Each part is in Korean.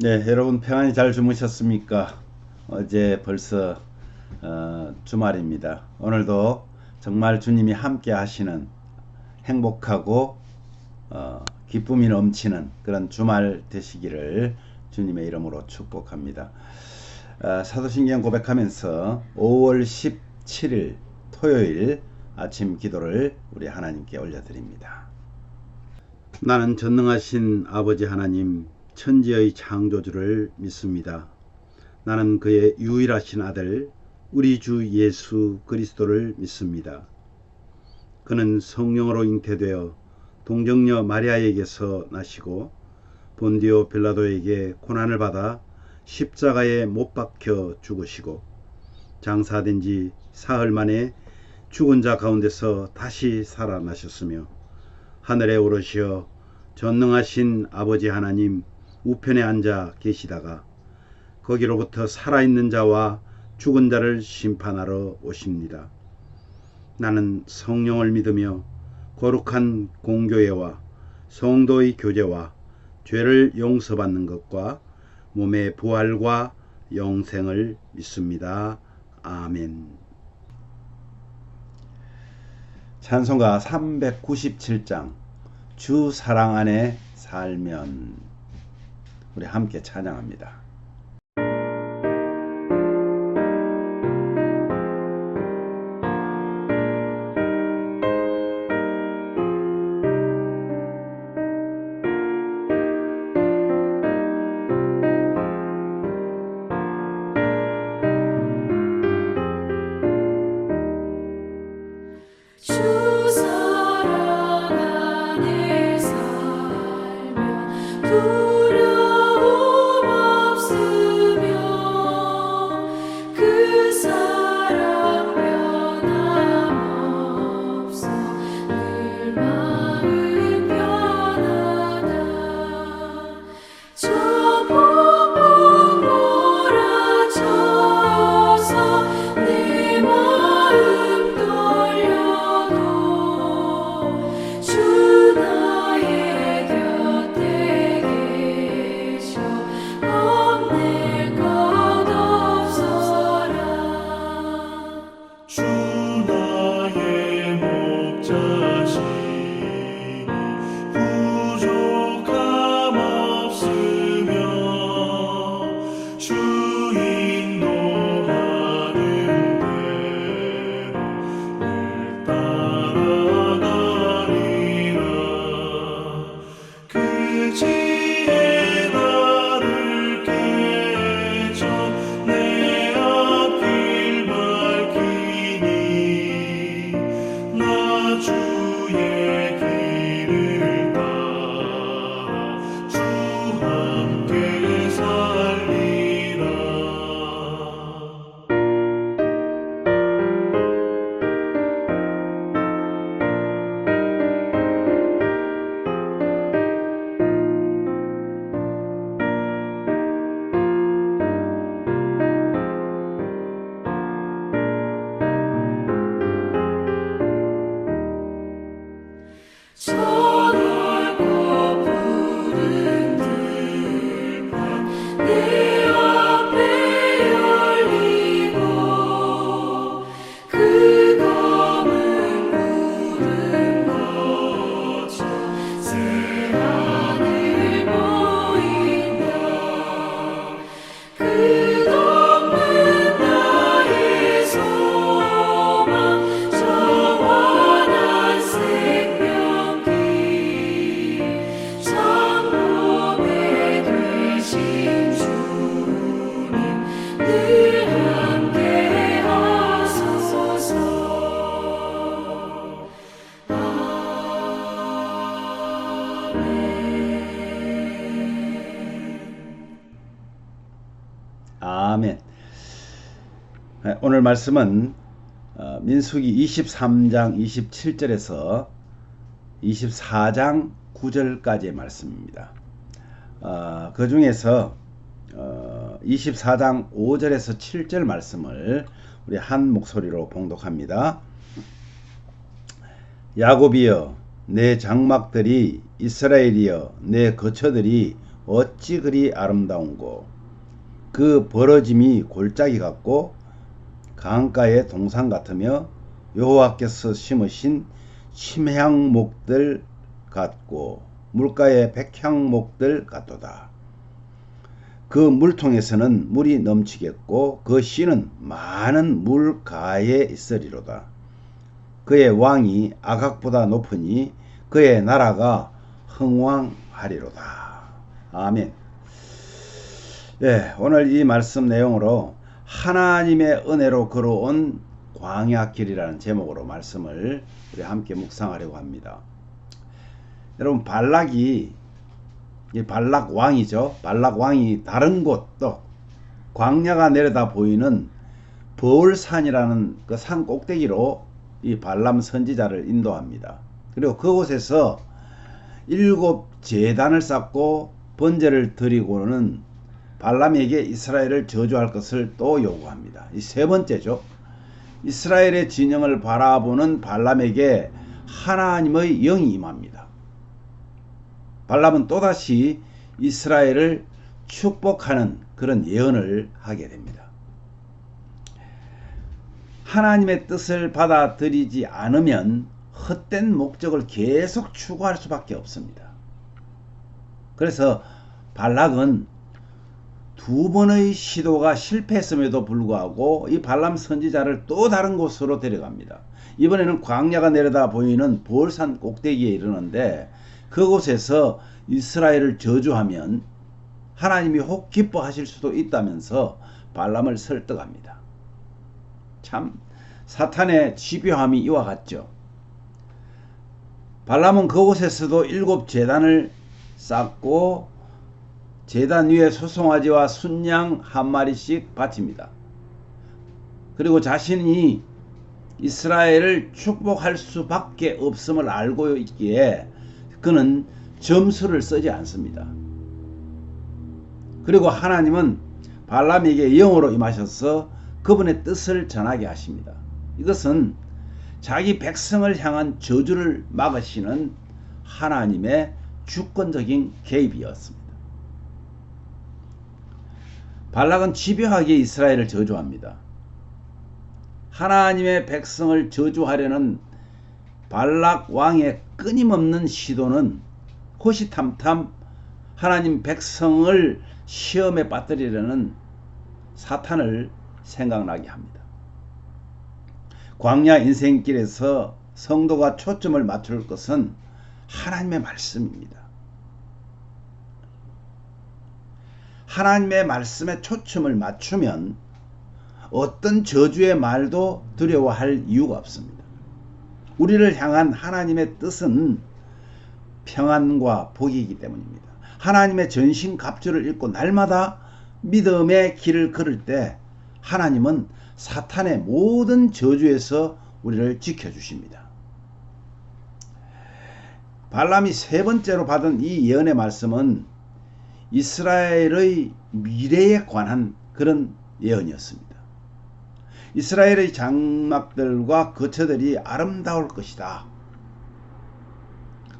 네, 여러분 평안히 잘 주무셨습니까? 어제 벌써 주말입니다. 오늘도 정말 주님이 함께 하시는 행복하고 기쁨이 넘치는 그런 주말 되시기를 주님의 이름으로 축복합니다. 사도신경 고백하면서 5월 17일 토요일 아침 기도를 우리 하나님께 올려드립니다. 나는 전능하신 아버지 하나님 천지의 창조주를 믿습니다. 나는 그의 유일하신 아들 우리 주 예수 그리스도를 믿습니다. 그는 성령으로 잉태되어 동정녀 마리아에게서 나시고 본디오 빌라도에게 고난을 받아 십자가에 못 박혀 죽으시고 장사된 지 사흘 만에 죽은 자 가운데서 다시 살아나셨으며 하늘에 오르시어 전능하신 아버지 하나님 우편에 앉아 계시다가 거기로부터 살아있는 자와 죽은 자를 심판하러 오십니다. 나는 성령을 믿으며 거룩한 공교회와 성도의 교제와 죄를 용서받는 것과 몸의 부활과 영생을 믿습니다. 아멘. 찬송가 397장 주 사랑 안에 살면 우리 함께 찬양합니다. 아멘. 오늘 말씀은 민수기 23장 27절에서 24장 9절까지의 말씀입니다. 그 중에서 24장 5절에서 7절 말씀을 우리 한 목소리로 봉독합니다. 야곱이여 내 장막들이, 이스라엘이여 내 거처들이 어찌 그리 아름다운고. 그 벌어짐이 골짜기 같고 강가의 동산 같으며 여호와께서 심으신 침향목들 같고 물가의 백향목들 같도다. 그 물통에서는 물이 넘치겠고 그 씨는 많은 물가에 있으리로다. 그의 왕이 아각보다 높으니 그의 나라가 흥왕하리로다. 아멘. 네, 오늘 이 말씀 내용으로 하나님의 은혜로 걸어온 광야길이라는 제목으로 말씀을 우리 함께 묵상하려고 합니다. 여러분, 발락 왕이죠. 발락 왕이 다른 곳, 또 광야가 내려다 보이는 버울산이라는 그 산 꼭대기로 이 발람 선지자를 인도합니다. 그리고 그곳에서 7 제단을 쌓고 번제를 드리고는 발람에게 이스라엘을 저주할 것을 또 요구합니다. 이 세 번째죠. 이스라엘의 진영을 바라보는 발람에게 하나님의 영이 임합니다. 발람은 또다시 이스라엘을 축복하는 그런 예언을 하게 됩니다. 하나님의 뜻을 받아들이지 않으면 헛된 목적을 계속 추구할 수밖에 없습니다. 그래서 발락은 2번의 시도가 실패했음에도 불구하고 이 발람 선지자를 또 다른 곳으로 데려갑니다. 이번에는 광야가 내려다 보이는 볼산 꼭대기에 이르는데 그곳에서 이스라엘을 저주하면 하나님이 혹 기뻐하실 수도 있다면서 발람을 설득합니다. 참 사탄의 집요함이 이와 같죠. 발람은 그곳에서도 7 제단을 쌓고 제단 위에 소송아지와 순양 1마리씩 바칩니다. 그리고 자신이 이스라엘을 축복할 수밖에 없음을 알고 있기에 그는 점수를 쓰지 않습니다. 그리고 하나님은 발람에게 영으로 임하셔서 그분의 뜻을 전하게 하십니다. 이것은 자기 백성을 향한 저주를 막으시는 하나님의 주권적인 개입이었습니다. 발락은 집요하게 이스라엘을 저주합니다. 하나님의 백성을 저주하려는 발락 왕의 끊임없는 시도는 호시탐탐 하나님 백성을 시험에 빠뜨리려는 사탄을 생각나게 합니다. 광야 인생길에서 성도가 초점을 맞출 것은 하나님의 말씀입니다. 하나님의 말씀에 초점을 맞추면 어떤 저주의 말도 두려워할 이유가 없습니다. 우리를 향한 하나님의 뜻은 평안과 복이기 때문입니다. 하나님의 전신갑주를 입고 날마다 믿음의 길을 걸을 때 하나님은 사탄의 모든 저주에서 우리를 지켜주십니다. 발람이 세 번째로 받은 이 예언의 말씀은 이스라엘의 미래에 관한 그런 예언이었습니다. 이스라엘의 장막들과 거처들이 아름다울 것이다.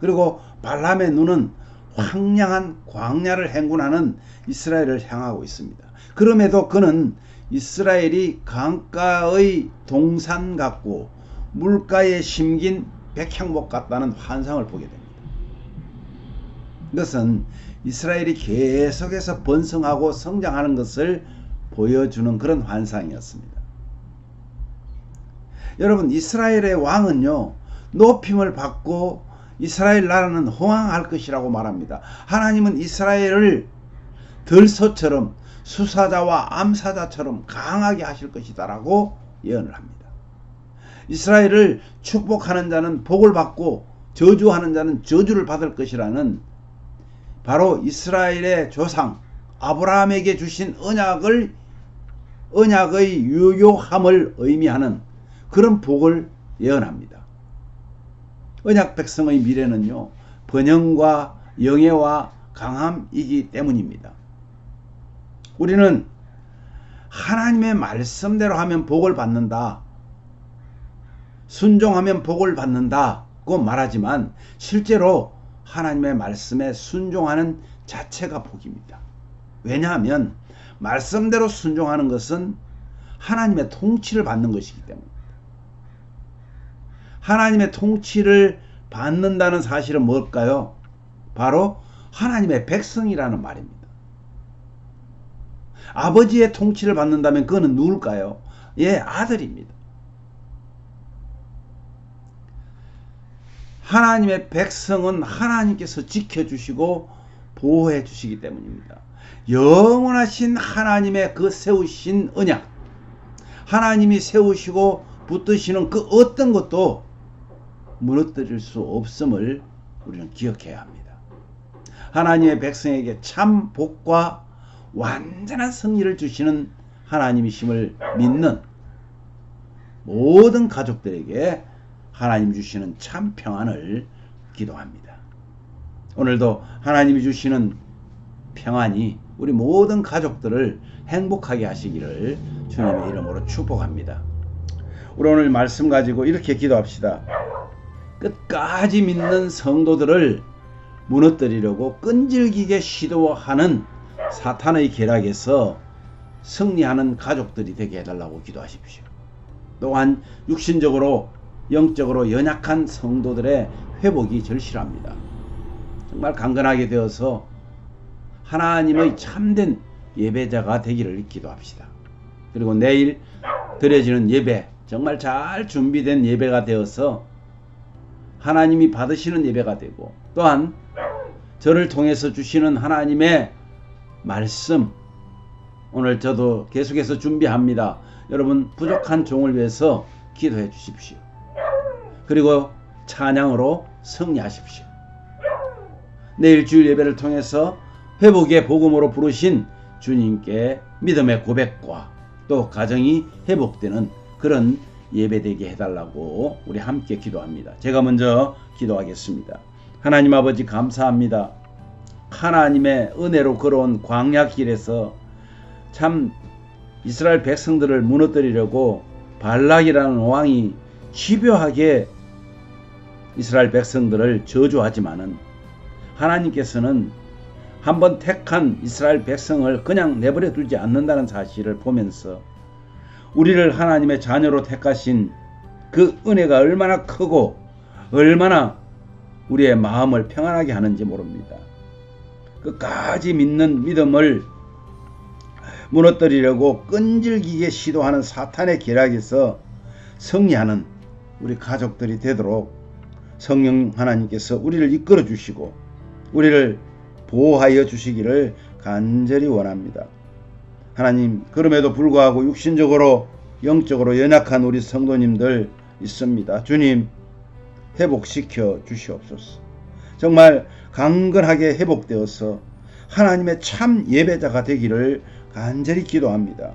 그리고 발람의 눈은 황량한 광야를 행군하는 이스라엘을 향하고 있습니다. 그럼에도 그는 이스라엘이 강가의 동산 같고 물가에 심긴 백향목 같다는 환상을 보게 됩니다. 이것은 이스라엘이 계속해서 번성하고 성장하는 것을 보여주는 그런 환상이었습니다. 여러분, 이스라엘의 왕은요, 높임을 받고 이스라엘 나라는 흥왕할 것이라고 말합니다. 하나님은 이스라엘을 들소처럼 수사자와 암사자처럼 강하게 하실 것이다 라고 예언을 합니다. 이스라엘을 축복하는 자는 복을 받고 저주하는 자는 저주를 받을 것이라는 바로 이스라엘의 조상 아브라함에게 주신 언약의 유효함을 의미하는 그런 복을 예언합니다. 언약 백성의 미래는요, 번영과 영예와 강함이기 때문입니다. 우리는 하나님의 말씀대로 하면 복을 받는다, 순종하면 복을 받는다고 말하지만 실제로 하나님의 말씀에 순종하는 자체가 복입니다. 왜냐하면 말씀대로 순종하는 것은 하나님의 통치를 받는 것이기 때문입니다. 하나님의 통치를 받는다는 사실은 뭘까요? 바로 하나님의 백성이라는 말입니다. 아버지의 통치를 받는다면 그거는 누굴까요? 아들입니다. 하나님의 백성은 하나님께서 지켜주시고 보호해 주시기 때문입니다. 영원하신 하나님의 그 세우신 언약, 하나님이 세우시고 붙드시는 그 어떤 것도 무너뜨릴 수 없음을 우리는 기억해야 합니다. 하나님의 백성에게 참 복과 완전한 승리를 주시는 하나님이심을 믿는 모든 가족들에게 하나님 주시는 참 평안을 기도합니다. 오늘도 하나님이 주시는 평안이 우리 모든 가족들을 행복하게 하시기를 주님의 이름으로 축복합니다. 우리 오늘 말씀 가지고 이렇게 기도합시다. 끝까지 믿는 성도들을 무너뜨리려고 끈질기게 시도하는 사탄의 계략에서 승리하는 가족들이 되게 해달라고 기도하십시오. 또한 육신적으로 영적으로 연약한 성도들의 회복이 절실합니다. 정말 강건하게 되어서 하나님의 참된 예배자가 되기를 기도합시다. 그리고 내일 드려지는 예배, 정말 잘 준비된 예배가 되어서 하나님이 받으시는 예배가 되고, 또한 저를 통해서 주시는 하나님의 말씀, 오늘 저도 계속해서 준비합니다. 여러분 부족한 종을 위해서 기도해 주십시오. 그리고 찬양으로 승리하십시오. 내일 주일 예배를 통해서 회복의 복음으로 부르신 주님께 믿음의 고백과 또 가정이 회복되는 그런 예배되게 해달라고 우리 함께 기도합니다. 제가 먼저 기도하겠습니다. 하나님 아버지 감사합니다. 하나님의 은혜로 걸어온 광야길에서 참 이스라엘 백성들을 무너뜨리려고 발락이라는 왕이 집요하게 이스라엘 백성들을 저주하지만은 하나님께서는 한번 택한 이스라엘 백성을 그냥 내버려 두지 않는다는 사실을 보면서 우리를 하나님의 자녀로 택하신 그 은혜가 얼마나 크고 얼마나 우리의 마음을 평안하게 하는지 모릅니다. 끝까지 믿는 믿음을 무너뜨리려고 끈질기게 시도하는 사탄의 계략에서 승리하는 우리 가족들이 되도록 성령 하나님께서 우리를 이끌어 주시고 우리를 보호하여 주시기를 간절히 원합니다. 하나님, 그럼에도 불구하고 육신적으로 영적으로 연약한 우리 성도님들 있습니다. 주님, 회복시켜 주시옵소서. 정말 강건하게 회복되어서 하나님의 참 예배자가 되기를 간절히 기도합니다.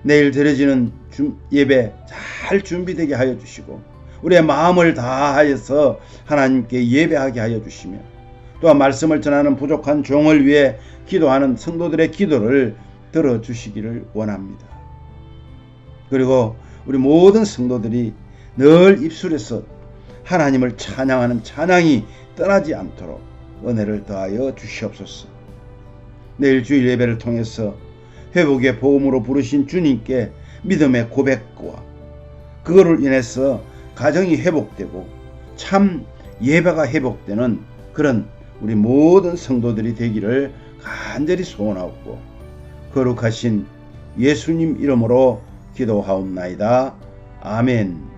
내일 드려지는 예배 잘 준비되게 하여 주시고 우리의 마음을 다하여서 하나님께 예배하게 하여 주시며 또한 말씀을 전하는 부족한 종을 위해 기도하는 성도들의 기도를 들어주시기를 원합니다. 그리고 우리 모든 성도들이 늘 입술에서 하나님을 찬양하는 찬양이 떠나지 않도록 은혜를 더하여 주시옵소서. 내일 주일 예배를 통해서 회복의 복음으로 부르신 주님께 믿음의 고백과 그거를 인해서 가정이 회복되고 참 예배가 회복되는 그런 우리 모든 성도들이 되기를 간절히 소원하옵고 거룩하신 예수님 이름으로 기도하옵나이다. 아멘.